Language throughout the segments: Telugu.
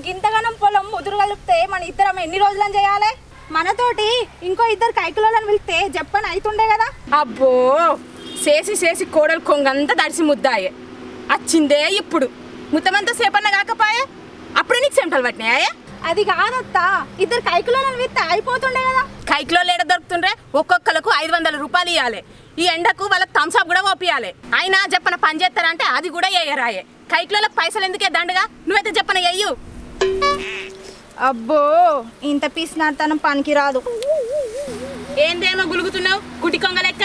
గింతగనం పొలం ముదురు కలిపితే మన ఇద్దరం ఎన్ని రోజులని చేయాలి? మనతోటి ఇంకో ఇద్దరు కైకులను పిలిస్తే చెప్పని అవుతుండే కదా. అబ్బో చేసి చేసి కోడలు కొంగంతా తడిసి ముద్దాయే వచ్చిందే ఇప్పుడు ముత్తమంతా సేపన్న కాకపాయే అప్పుడే నీకు సెంటలు పట్టినాయే. అది కాదత్తా, ఇద్దరు కైకులను పిలిస్తే అయిపోతుండే కదా. కైకిలో లేడ దొరుకుతుండ్రే, ఒక్కొక్కలకు 500 రూపాయలు ఇవ్వాలి. ఈ ఎండకు వాళ్ళకి థమ్స్అప్ కూడా ఓపియాలి. అయినా చెప్పన పని చేస్తారంటే అది కూడా వేయరాయే. కైకిలోలకు పైసలు ఎందుకే దండగా, నువ్వైతే చెప్పన ఎయ్యు. అబ్బో ఇంత పీసినార్తనం పనికి రాదు. ఏందేమో గులుగుతున్నావు గుడి కొంగ లెక్క?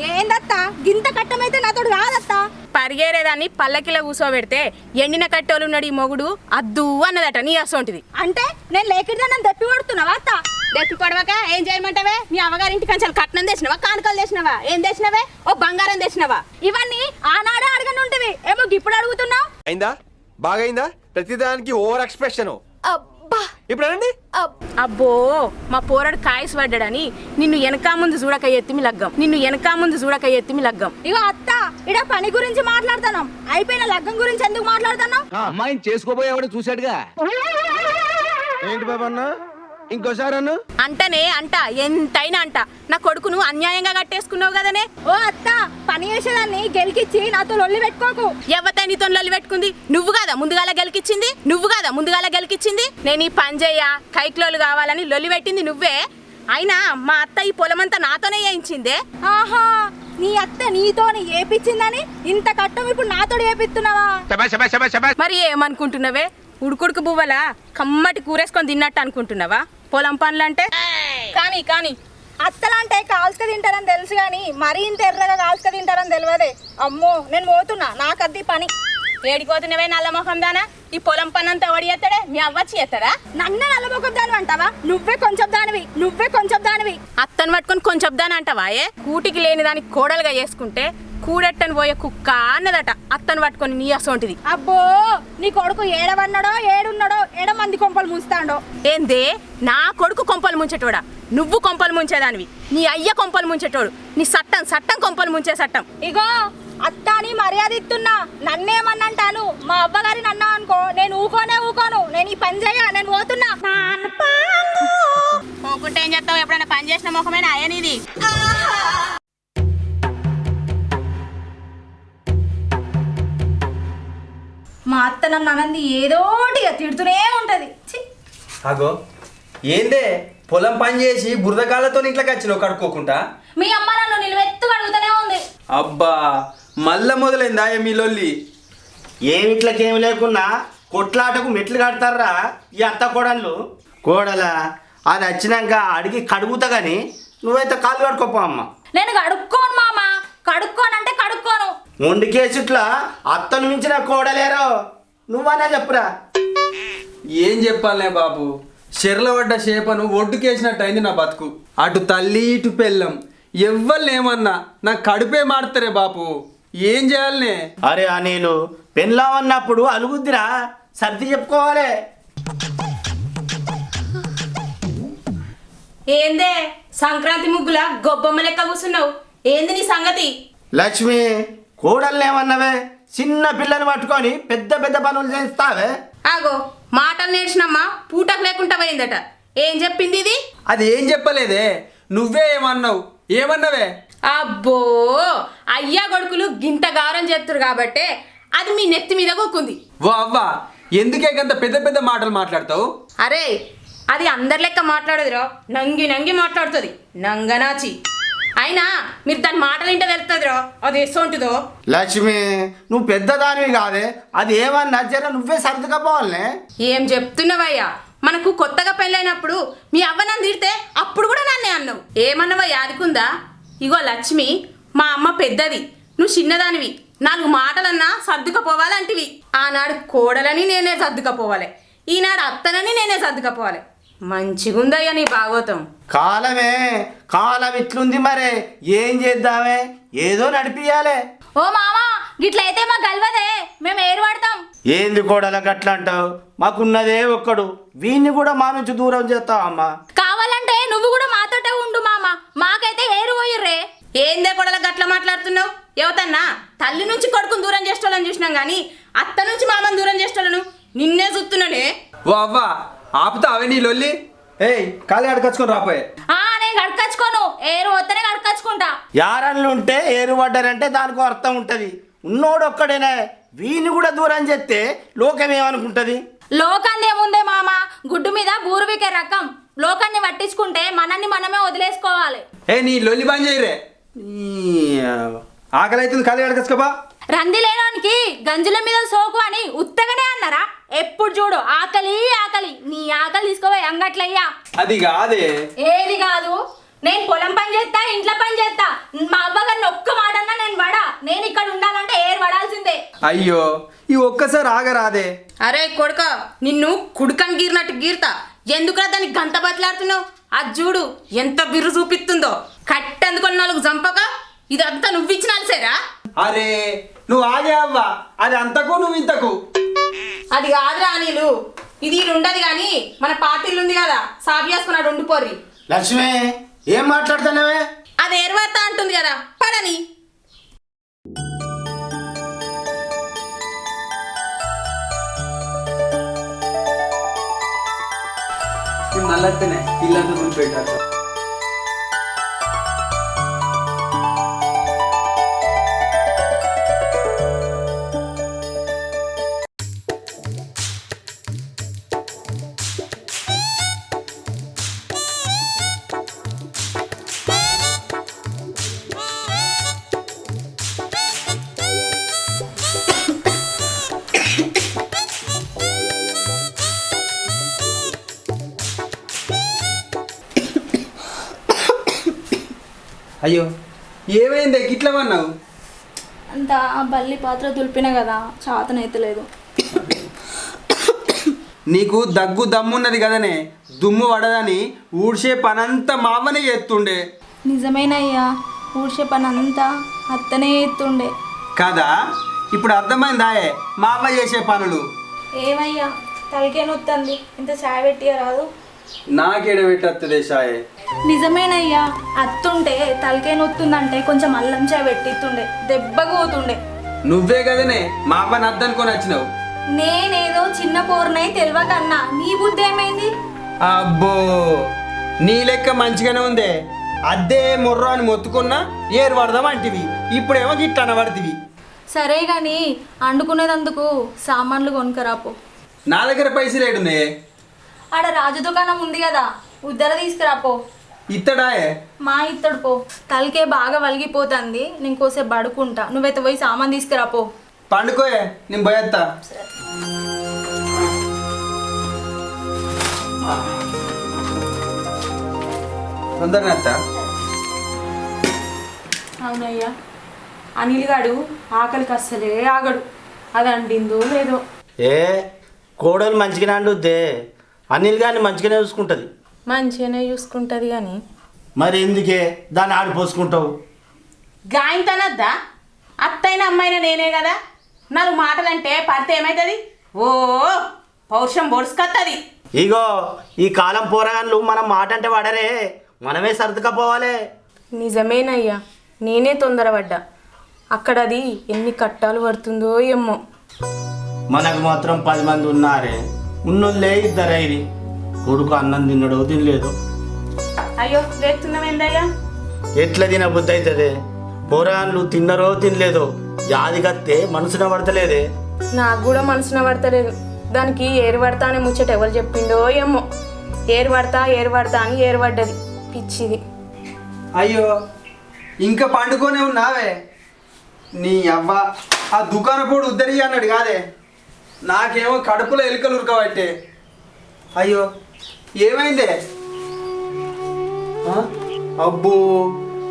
ఏందత్తా గింత కట్టమైతే నాతోడు కాదత్తా. పరిగేరేదాన్ని పల్లకిలో కూసోబెడితే ఎండిన కట్టోలు ఉన్నాడు ఈ మొగుడు అద్దు అన్నదట నీ అసోంటిది. అంటే నేను లేకిడిదాన్ని దప్పి పడుతున్నావా అత్త? దప్పి పడవక ఏం చేయమంటావే? మీ అవ్వగారింటి కంచాలు కట్నం తెచ్చినవా, కానుకలు తెచ్చినవా, ఏం తెచ్చినవే? ఓ బంగారం తెచ్చినవా? ఇవన్నీ ఆనాడే అడగని ఉంటవి, ఏమో ఇప్పుడు అడుగుతున్నావు. అయిందా? బాగైందా? ప్రతిదానికి ఓవర్ ఎక్స్ప్రెషన్. ఇప్పుడు అనండి. అబ్బో మా పోరాడు కాయసు పడ్డాడని నిన్ను వెనక ముందు చూడక ఎత్తిమి లగ్గం, నిన్ను వెనక ముందు చూడక ఎత్తిమి లగ్గం. ఇగో అత్త ఇడ పని గురించి మాట్లాడుతున్నాం, అయిపోయిన లగ్గం గురించి ఎందుకు మాట్లాడుతున్నాం? అమ్మాయిని చేసుకోబోయేవాడు చూశాడుగా. ఏంటి బాబా అన్న, ఇంకోసారి అన్న అంటనే అంట ఎంతైనా అంట నా కొడుకును అన్యాయంగా కట్టేసుకున్నావు కదనే. ఓ అత్త పని చేసేదాన్ని గెలికిచ్చి నాతో లొల్లి పెట్టుకోకు. ఎవరితో నీతో లొల్లి పెట్టుకుంది? నువ్వు కాదా ముందుగాల గెలికిచ్చింది, నువ్వు కాదా ముందుగాల గెలికిచ్చింది. నేను ఈ పని చెయ్య కైక్లోలు కావాలని లొల్లి పెట్టింది నువ్వే. అయినా మా అత్త ఈ పొలమంతా నాతోనే వేయించిందే. ఆహా నీ అత్త నీతోని ఏపిచ్చిందని ఇంత కట్టం ఇప్పుడు నాతో ఏపిస్తున్నావా? మరి ఏమనుకుంటున్నావే? ఉడుకుడుకు బువ్వలా కమ్మటి కూరేసుకొని తిన్నట్టు అనుకుంటున్నావా పొలం పనులంటే? కానీ కానీ అత్తలంటే కాల్చుక తింటారని తెలుసు గాని మరీ ఇంత ఎర్రగా కాల్చుక తింటారని తెలియదే. అమ్మో నేను పోతున్నా, నాకు అద్ది పని. ఏడిపోతున్నవే నల్ల మొహం దానా? ఈ పొలం పని అంతా ఎవడు చేస్తాడే? మీ అవ్వచ్చి చేస్తాడా? నన్ను నల్లమొఖం దాని అంటావా? నువ్వే కొంచెం దానివి, నువ్వే కొంచెం దానివి. అత్తను పట్టుకొని కొంచెం దాని అంటావా? కూటికి లేని దానికి కోడలుగా చేసుకుంటే కూడెట్టని పోయే కుక్క అన్నదట అత్తను పట్టుకొని నీ అసోంటిది. అబ్బో నీ కొడుకు ఏడవన్నాడో ఏడున్నాడో ఏడమంది కొంపలు ముంచుతాడో. ఏందే నా కొడుకు కొంపలు ముంచేటోడా? నువ్వు కొంపలు ముంచేదానివి, నీ అయ్య కొంపలు ముంచేటోడు, నీ సట్టం సట్టం కొంపలు ముంచే సట్టం. ఇగో అత్తాని మర్యాద ఇస్తున్నా, నన్నేమన్నంటాను మా అవ్వగారి నన్నా అనుకో నేను ఊకోను. నేను ఈ పని చేయ, నేను పోతున్నా. పోకుంటే ఏం చేస్తావు? ఎప్పుడైనా పని చేసిన ముఖమేనా అయ్యనిది? మా అత్త నన్ను అనంది ఏదోటిగా తిడుతూనే ఉంటది. అగో ఏందే పొలం పని చేసి బురదకాలతో ఇంట్లోకి వచ్చినావు కడుక్కోకుండా? మీ అమ్మ నన్ను నిలువెత్తు అడుగుతూనే ఉంది. అబ్బా మళ్ళా మొదలైందా మీ లొల్లి? ఏమిట్లకేమి లేకున్నా కొట్లాటకు మెట్లు కడతారా ఈ అత్త కోడళ్ళు. కోడలా అది వచ్చినాక అడిగి కడుగుతా గాని నువ్వైతే కాళ్ళు కడుకోపో అమ్మ. నేను కడుక్కోను మామ, కడుక్కోనంటే కడుక్కోను. మొండి కేసుట్లా అత్తను మించిన కోడలేరో నువ్వనే చెప్పురా. ఏం చెప్పాలనే బాబు, చెర్ల పడ్డ చేపను ఒడ్డుకేసినట్టు అయింది నా బతుకు. అటు తల్లి ఇటు పెళ్ళం ఎవ్వలేమన్నా నా కడుపే మాడతారే బాపు. ఏం చేయాలనే? అరే అనిలు పెళ్ళామన్నప్పుడు అలుగుద్దిరా, సర్ది చెప్పుకోవాలి. ఏందే సంక్రాంతి ముగ్గుల గొబ్బమ్మ లెక్క కూర్చున్నావు? ఏంది నీ సంగతి? లక్ష్మి కోడల్నేమన్నవే? చిన్న పిల్లని పట్టుకొని పెద్ద పెద్ద పనులు చేస్తావే. ఆగో మాటలు నేర్చినమ్మా పూటకు లేకుండా పోయిందట. ఏం చెప్పింది ఇది? అది ఏం చెప్పలేదే, నువ్వే ఏమన్నావు. ఏమన్నావే? అబ్బో అయ్యా కొడుకులు గింత గారం చేస్తురు కాబట్టే అది మీ నెత్తి మీద కూకుంది. ఓ అవ్వా, ఎందుకే గంత పెద్ద పెద్ద మాటలు మాట్లాడతావు? అరే అది అందరి లెక్క మాట్లాడదురో, నంగి నంగి మాట్లాడుతుంది నంగనాచి. అయినా మీరు దాని మాటలు ఇంటే వెళ్తుందిరో అది ఎసోంటిదో. లక్ష్మి నువ్వు పెద్దదానివి కాదే, అది ఏమన్నా జర నువ్వే సర్దుకపోవాలనే. ఏం చెప్తున్నావయ్యా? మనకు కొత్తగా పెళ్ళైనప్పుడు మీ అవ్వ నన్ను తిడితే అప్పుడు కూడా నన్నే అన్నావు. ఏమన్నావా యాదికుందా? ఇగో లక్ష్మి మా అమ్మ పెద్దది, నువ్వు చిన్నదానివి, 4 మాటలన్నా సర్దుకపోవాలంటివి. ఆనాడు కోడలని నేనే సర్దుకపోవాలి, ఈనాడు అత్తనని నేనే సర్దుకపోవాలి. మంచిగుందయ్యా నీ భాగవతం. కాలం ఇట్లుంది మరే ఏం చేద్దామే, ఏదో నడిపియాలే. ఓ మామా గిట్లయితే మా గల్వదే, మేము ఏరు పడతాం. ఏంది కోడల గట్లా అంటావు? మాకున్నదే ఒక్కడు, వీన్ని కూడా మా నుంచి దూరం చేస్తావు అమ్మా. కావాలంటే నువ్వు కూడా మాతోటే ఉండు మామ, మాకైతే ఏరు పోయిర్రే. ఏందే కొడల గట్ల మాట్లాడుతున్నావు? ఎవతన్నా తల్లి నుంచి కొడుకుని దూరం చేసేవాళ్ళని చూసినాం కానీ అత్త నుంచి మామని దూరం చేసేవాళ్ళను నిన్నే చూస్తున్నానే. ఓ అవ్వ ఆపుతా అవే నీ లొల్లి. ఏయ్ కాలి అడకచ్చుకొని రాపోయే. నేను గడకచ్చుకోను, ఏరు వద్దనే గడకచ్చుకుంటా. యారన్లు ఉంటే ఏరు పడ్డారంటే దానికో అర్థం ఉంటుంది. ఉన్నోడు ఒక్కడేనే వీని కూడా దూరం చేస్తే లోకం ఏమనుకుంటుంది? లోకాన్ని ఏముందే మామ, గుడ్డు మీద బూరువికే రకం. లోకాన్ని పట్టించుకుంటే మనల్ని మనమే వదిలేసుకోవాలి. ఏ నీ లొల్లి బంద్ చేయరే. ఆకలి అవుతుంది కాలి అడకచ్చుకోబా. రంది లేనానికి గంజుల మీద సోకు అని ఉత్తగానే అన్నారా? ఎప్పుడు చూడు ఆకలి ఆకలి. నీ ఆకలి తీసుకోవా అంగట్లయ్యా. అది కాదే. ఏది కాదు, నేను పొలం పని చేస్తా, ఇంట్లో పని చేస్తా. మా అవ్వగారిని ఒక్క మాట అన్నా నేను వడా. నేను ఇక్కడ ఉండాలంటే ఏరు పడాల్సిందే. అయ్యో ఈ ఒక్కసారి ఆగరాదే. అరే కొడుక, నిన్ను కుడుకని గీరినట్టు గీర్తా. ఎందుకురా దానికి గంత బతలాడుతున్నావు? అది చూడు ఎంత బిర్రు చూపిస్తుందో. కట్టెందుకొని 4 చంపక ఇదంతా నువ్విచ్చినాల్సేరా. అరే నువ్వు ఆగే అవ్వా, అది అంతకు నువ్వు ఇంతకు. అది కాదురా అనిలు, ఇది ఉండదు కానీ మన పార్టీలు ఉంది కదా, సాఫ్ చేసుకున్నాడు ఉండిపోర్రి. లక్ష్మి ఏం మాట్లాడుతున్నావే? అది ఏర్వార్త అంటుంది కదా, పడని. మళ్ళీ ఇల్లంతా ముందు పెట్టారు. అయ్యో ఏమైంది గిట్లమన్నావు? అంత బల్లి పాత్ర దులిపిన కదా, చాతనైతలేదు. నీకు దగ్గు దమ్మున్నది కదనే, దుమ్ము పడదని ఊడ్చే పనంతా మావనే చేస్తుండే. నిజమేనయ్యా, ఊడ్చే పని అంతా అత్తనే ఎత్తుండే కదా. ఇప్పుడు అర్థమైందాయే మా అవ్వ చేసే పనులు. ఏమయ్యా తలకే నొత్తంది, ఇంత చాయ్ పెట్టియ రాదు? నాకేడ పెట్టేస్తుంది షాయే. నిజమేనయ్యా, అత్తుంటే తలకే నొత్తుందంటే కొంచెం అల్లం చాయ్ పెట్టిస్తుండే, దెబ్బగా పోతుండే. నువ్వే కదనే మా అవ్వని అద్దనుకొని వచ్చినావు. నేనేదో చిన్న పోరునై తెలియకన్నా, నీ బుద్ధి ఏమైంది? అబ్బో నీ లెక్క మంచిగానే ఉందే. అద్దే మొర్ర అని మొత్తుకున్నా ఏరు పడదాం అంటివి, ఇప్పుడేమో గిట్ల అనబడితివి. సరే గాని అండుకునేదందుకు సామాన్లు కొనుకరాపో. నా దగ్గర పైసలు ఏడున్నాయే? ఆడ రాజు దుకాణం ఉంది కదా, ఉద్దర తీసుకురాపో. ఇత్తడాయే? మా ఇత్తడు పో, తలకే బాగా వలిగిపోతుంది. నేను కోసేపు పడుకుంటా, నువ్వైతే పోయి సామాన్ తీసుకురాపో. పండుకోయే నేను పోయేస్తా. తొందరగా అత్త. అవునయ్యా, అనిల్ గాడు ఆకలికి అస్సలే ఆగడు. అది అండిందో లేదో. ఏ కోడలు మంచిగానే అండుద్దే, అనిల్ గారిని మంచిగానే చూసుకుంటుంది. మంచిగానే చూసుకుంటుంది కానీ మరి ఎందుకే దాన్ని ఆడిపోసుకుంటావు? గాయంతనద్దా? అత్తైన అమ్మాయిన నేనే కదా, 4 మాటలంటే పడితే ఏమవుతుంది? ఓ పౌరుషం బొడుసుకొస్తుంది. ఇగో ఈ కాలం పోరాగాళ్ళు మనం మాట అంటే వాడరే, మనమే సర్దుకపోవాలి. నిజమేనయ్యా, నేనే తొందరపడ్డా. అక్కడది ఎన్ని కట్టాలు పడుతుందో ఏమో. మనకు మాత్రం 10 మంది ఉన్నారే, ఉన్నోళ్ళే 2 కొడుకు అన్నం తిన్నాడో తినలేదు. అయ్యో రేస్తున్నామేందయ్యా? ఎట్లా తిన బుద్ధి అవుతుంది? పోరాగాళ్ళు తిన్నరో తినలేదో యాదిగత్తే మనసున పడతలేదే. నాకు కూడా మనసున పడతలేదు. దానికి ఏరు పడతా అని ముచ్చట ఎవరు చెప్పిండో ఏమో. ఏరు పడతా అని ఏరు పడ్డది పిచ్చిది. అయ్యో ఇంకా పండుకొనే ఉన్నావే? నీ అవ్వ ఆ దుకాణపోడు ఉద్దరి అన్నాడు కాదే, నాకేమో కడుపులో ఎలుకలు ఉరకబట్టే. అయ్యో ఏమైందే? అబ్బో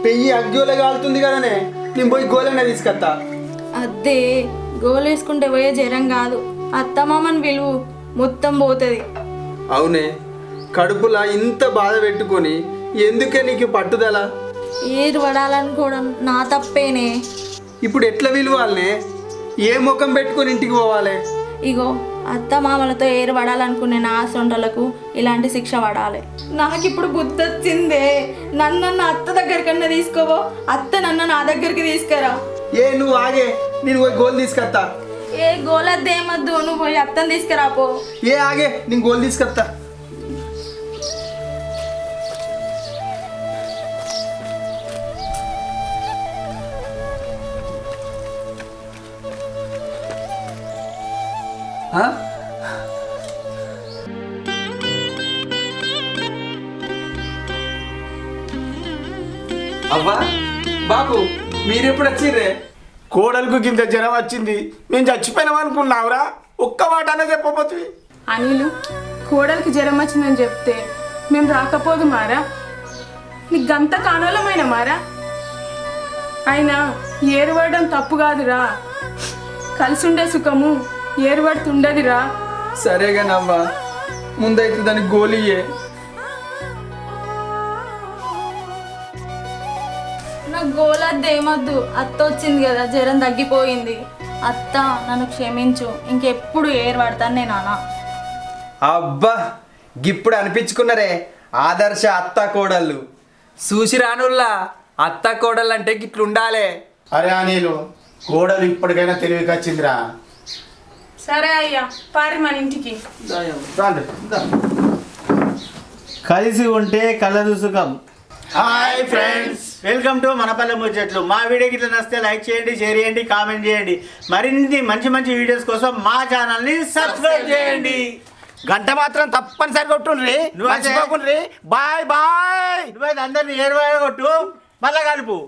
పెయ్యి అగ్గోలే కాలుతుంది కదనే, నేను పోయి గోలైనా తీసుకొస్తా. అదే గోలేసుకుంటే పోయే జ్వరం కాదు, అత్తమామని విలువు మొత్తం పోతుంది. అవునే, కడుపులా ఇంత బాధ పెట్టుకొని ఎందుకే నీకు పట్టుదల? ఏరు పడాలనుకోవడం నా తప్పేనే. ఇప్పుడు ఎట్లా విలువాలనే? ఏ ముఖం పెట్టుకొని ఇంటికి పోవాలి? ఇగో అత్త మామలతో ఏరు పడాలనుకునే నా సొంటలకు ఇలాంటి శిక్ష పడాలి. నాకు ఇప్పుడు బుద్ధి వచ్చిందే. నన్ను అత్త దగ్గరికన్నా తీసుకోవో, అత్త నన్ను నా దగ్గరికి తీసుకురా. ఏ నువ్వు ఆగే, నేను పోయి గోల్ తీసుకొస్తా. ఏ గోలద్దేమద్దు, నువ్వు పోయి అత్తని తీసుకురాపో. ఏ ఆగే, నేను గోల్ తీసుకొస్తా. ఆ? అవ్వా బాబు, మీరెప్పుడు వచ్చిర్రే? కోడలకు కింద జ్వరం వచ్చింది, మేము చచ్చిపోయినాం అనుకున్నావురా? ఒక్క మాట అన్న చెప్పబోతుంది. అనిలు కోడలికి జ్వరం వచ్చిందని చెప్తే మేము రాకపోదు మారా? నీకు గంత కానోళమైన మారా? అయినా ఏరువాడడం తప్పు కాదురా, కలిసి ఉండే సుఖము ఏరువాడుతుండదిరా. సరేగానవ్వా, ముందైతే దానికి గోలియే. నాకు గోలద్దేమద్దు, అత్త వచ్చింది కదా, జ్వరం తగ్గిపోయింది. అత్త నన్ను క్షమించు, ఇంకెప్పుడు ఏరు పడతాను నేను అన్న. అబ్బా, గిప్పుడు అనిపించుకున్నారే ఆదర్శ అత్త కోడళ్ళు. చూసి రానుల్లా అత్త కోడళ్ళు అంటే గిట్లుండాలే. అరే అనిలు, కోడలు ఇప్పటికైనా తెలివికి వచ్చిందిరా. సరే అయ్యా, పారి మన ఇంటికి. రాండి. కలిసి ఉంటే కలదు సుఖం. హాయ్ ఫ్రెండ్స్, వెల్కమ్ టు మనపల్లె ముచ్చట్లు. మా వీడియోకి ఇట్లా నచ్చితే లైక్ చేయండి, షేర్ చేయండి, కామెంట్ చేయండి. మరిన్ని మంచి మంచి వీడియోస్ కోసం మా ఛానల్ని సబ్స్క్రైబ్ చేయండి. గంట మాత్రం తప్పనిసరి కొట్టుండ్రి, మర్చిపోకుండ్రి. Bye bye. నువ్వైతే అందరిని 7 కొట్టు, మళ్ళా కలుపు.